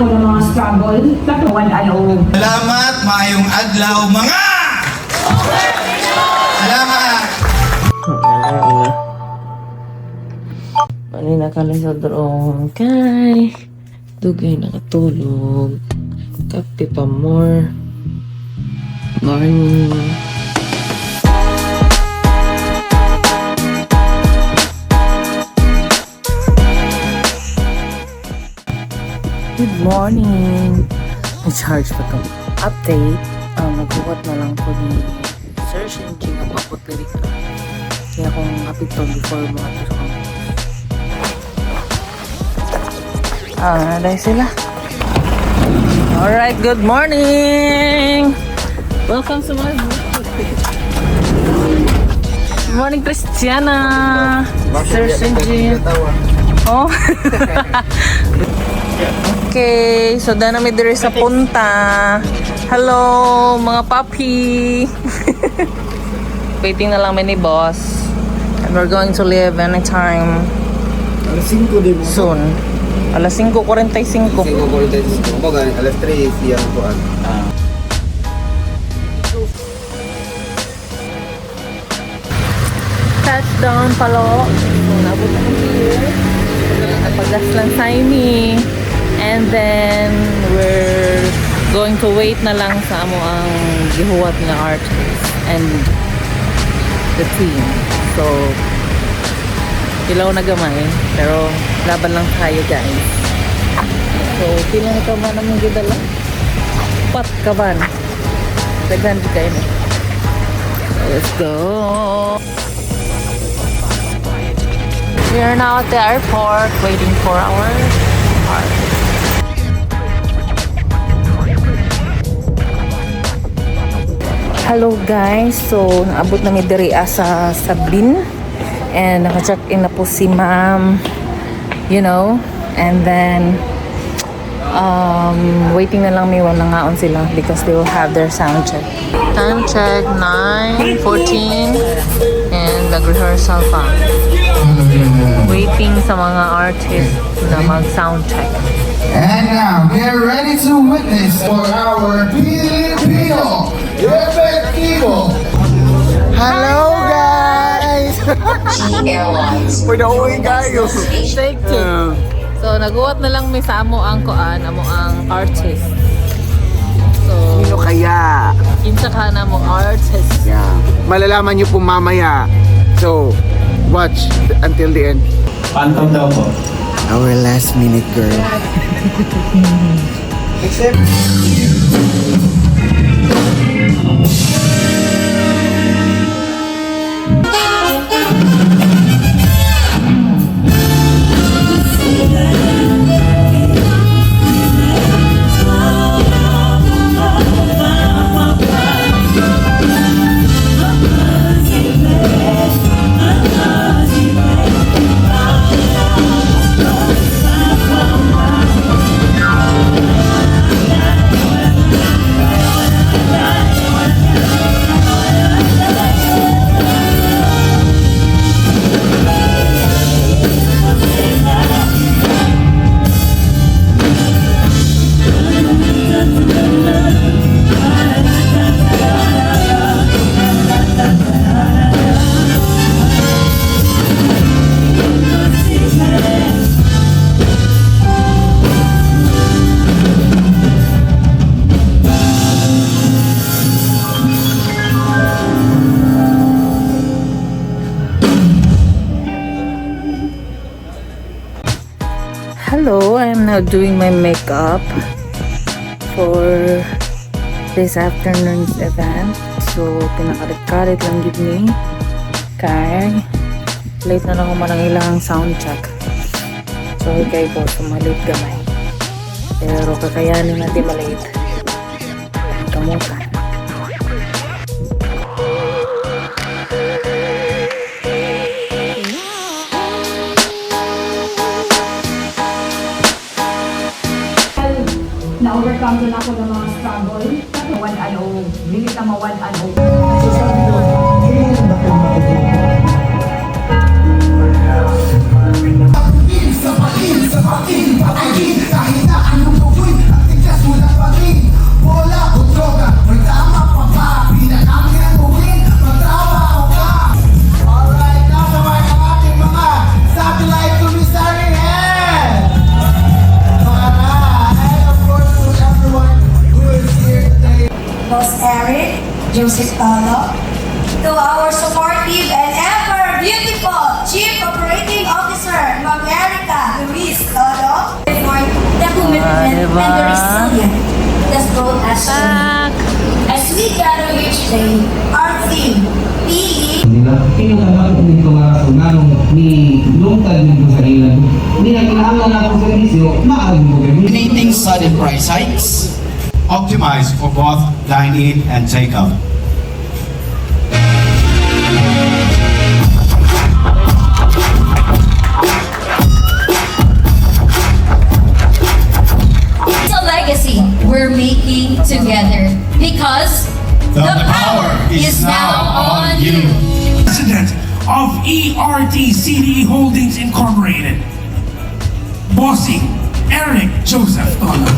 mga struggle, katawan ano. Salamat, maayong adlaw mga! Salamat! Kanina ka lang sa drone kay dugay nakatulog. Kape pa more. Morning. Good morning! I-charge pa itong update. Nagbuhat na lang po ni search engine ang papot na dito. Kaya kung update to before mga ito sa dahil sila. Alright, good morning! Welcome to my vlog. Good morning, Christiana! Search engine. Oh! Okay, so dahil namin diri sa punta. Hello, mga papi! Waiting na lang ni boss. And we're going to leave anytime soon. Alas 5:45. 5:45. Kumbaga, alas 3 siyang kuan. Touchdown palo. So, nabot na here. Napagas lang sa ini. And then, we're going to wait na lang sa amo ang gihuwat ng artists and the team. So, ilaw na gamay. Pero, laban lang tayo guys. So, pilang ka ba namang gidala? Pat ka ba? Daghan di kayo na. Let's go! We are now at the airport waiting for our party. Hello guys, so naabot na mi diri sa Sabin and naka-check in na po si ma'am, you know, and then waiting na lang mi wala ngaon sila because they will have their sound check. Time check 9:14 and nag-rehearsal pa. Waiting sa mga artists na mag-sound check. And now, we are ready to witness for our Pilipino Efectivo. Hello guys! We're the only guys. Take two. So, naguwat na lang may sa amo ang artist. So, Sino kaya? kinsa ka na mo artist. Yeah. Malalaman niyo po mamaya. So, watch until the end. Phantom daw po. Our last minute girl. Except Hello, I am now doing my makeup for this afternoon's event. So, pinakarit-karit lang gid ni kay late na lang ako manang ilang sound check. So, kay boss, malate gamay. Pero kakayanin natin malate. Kamutan. Na-overcome ko na ako ng mga struggle. Katawan ano, limit na mawan ano. Sa pain, kahit na anong gawin Joseph Tolo, to our supportive and ever beautiful Chief Operating Officer, Ma'am Erica Luis Tolo, for the commitment and the resilience that's brought us Back! as we gather here today. Our theme, PE nila pinakamat nito nga sunanong ni lungtad nito sa ilan ni nagkinahanglan na ako servisyo maaaring mo gamitin. Eliminating sudden price hikes. Optimize for both dine-in and takeout. It's a legacy we're making together because the power is now on you. President of ERTCD Holdings Incorporated, Bossy Eric Joseph Tolo.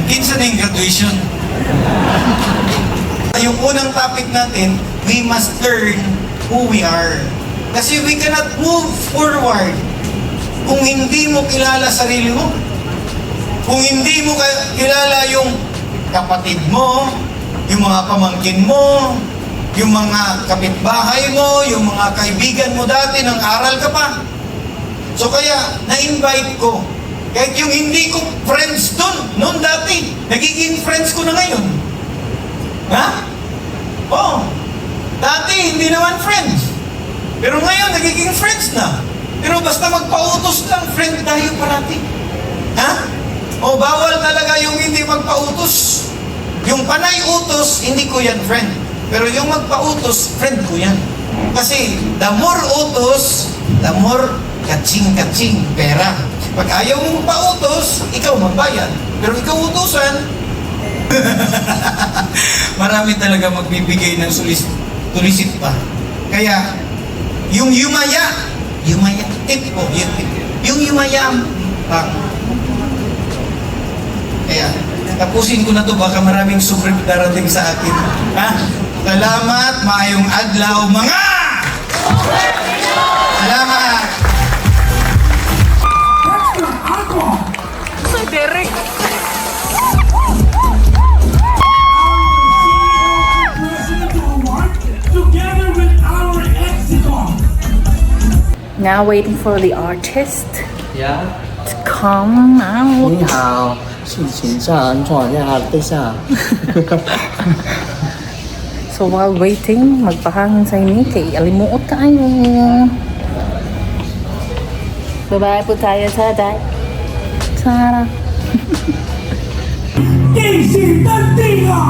Kinsa na yung graduation? Yung unang topic natin, we must learn who we are. Kasi we cannot move forward kung hindi mo kilala sarili mo. Kung hindi mo kilala yung kapatid mo, yung mga pamangkin mo, yung mga kapitbahay mo, yung mga kaibigan mo dati nang aral ka pa. So kaya, na-invite ko. Kahit yung hindi ko friends noon dati, nagiging friends ko na ngayon. Ha? Oo. Dati, hindi naman friends. Pero ngayon, nagiging friends na. Pero basta magpautos lang, friend tayo parati. Ha? O bawal talaga yung hindi magpautos. Yung panay utos, hindi ko yan friend. Pero yung magpautos, friend ko yan. Kasi the more utos, the more katsing-katsing pera. Pag ayaw mong pautos, ikaw magbayad. Pero ikaw utusan, marami talaga magbibigay ng tulisit pa. Kaya, yung yumaya, tip po, yung yumaya, kaya, tapusin ko na to, baka maraming subrip darating sa akin. Ha? Salamat, maayong adlaw, mga! Salamat! Derek! Together with our Exicon. Now waiting for the artist Yeah. to come out. 你好，是请上坐下等下。 So while waiting, magpahangin sa inyo kay alimuot tayo. Bye-bye po tayo, Taday. Tara. Casey Tantiga.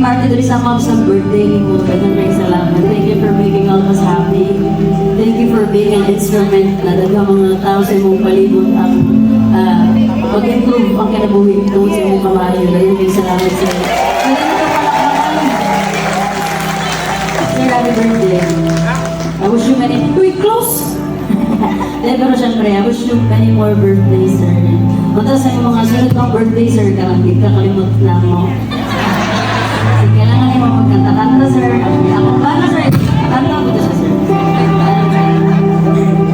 party diri sa mom sa birthday mo. Daghang salamat. Thank you for making all of us happy. Thank you for being an instrument na daghang mga tao sa imong palibot ang mag-improve ang kinabuhi tungkol sa imong kamayo. Daghang salamat sa iyo. Sir, happy birthday. I wish you many... Uy, close! Pero syempre, I wish you many more birthdays, sir. Punta sa mga sunod ng birthday, sir, hindi ka kalimot na mo. Kasi kailangan niyo magkanta-kanta, sir. Ako ba na, sir? Kanta ko siya, sir.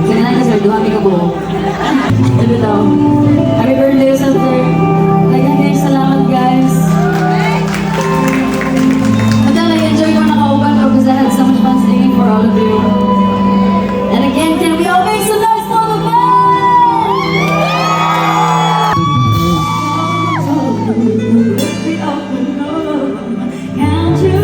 Kailangan ka, sir. Duwami ka po. Ito daw. Happy birthday, sir. Lagyan kayo salamat, guys. Madam, nag-enjoy ko nakauban ko because I had so much fun singing for all of you. And again, can we all make some noise for the band? Can't you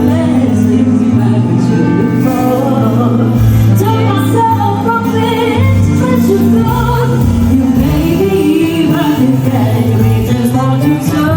bless me back to the floor? Take myself from this precious gold. You may be running back, we just want to talk.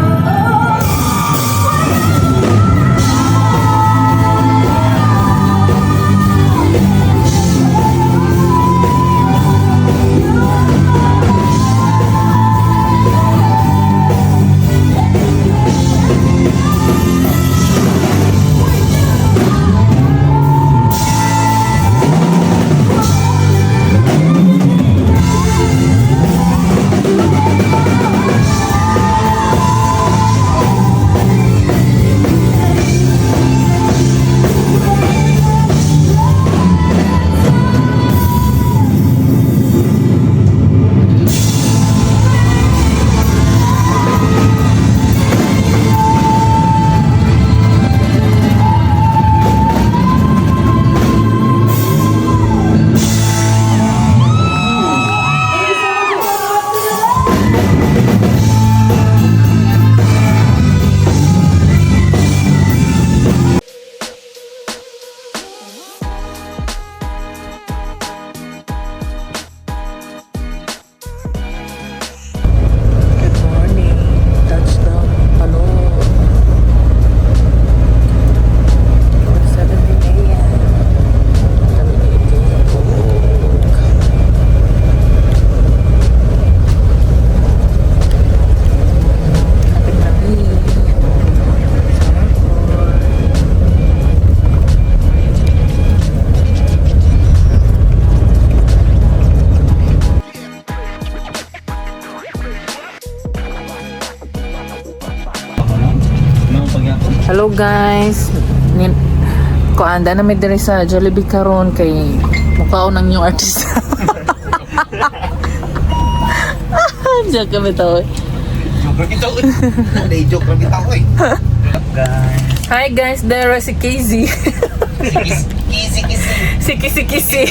Hello guys. Kuanda na may diri sa Jollibee karon kay mukhaon ng new artist. Joke kami tao. Joke lang kita ko eh. Hi guys, there is si KZ. Si kisi-kisi.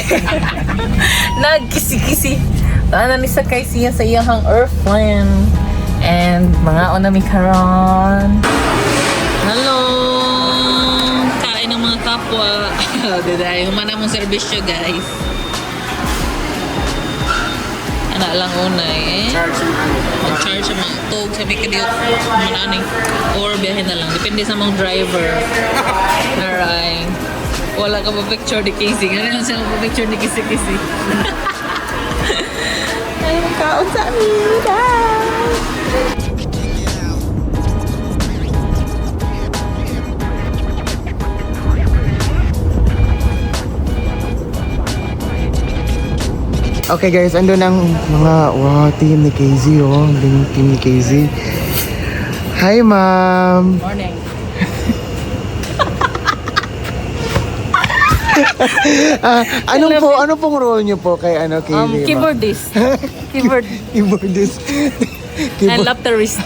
Nag-kisi-kisi. Taana ni sa kay siya sa iyang airplane. And mga onami karon. Hello! Kain ng mga kapwa. Daday, humana mong serbisyo guys. Anak lang unay eh. Mag-charge sa mga tog. Sabi ka diyo, manani. Or biyahe na lang. Depende sa mga driver. Alright. Wala ka pa picture ni Casey. Ano lang siya pa picture ni Kisi-Kisi. Ay, kaon sa amin guys! Okay guys, andun ang mga team ni KZ oh. Team ni KZ. Hi ma'am. Morning. Ano pong role niyo po kay KZ? Keyboardist. Keyboardist. And lapterist.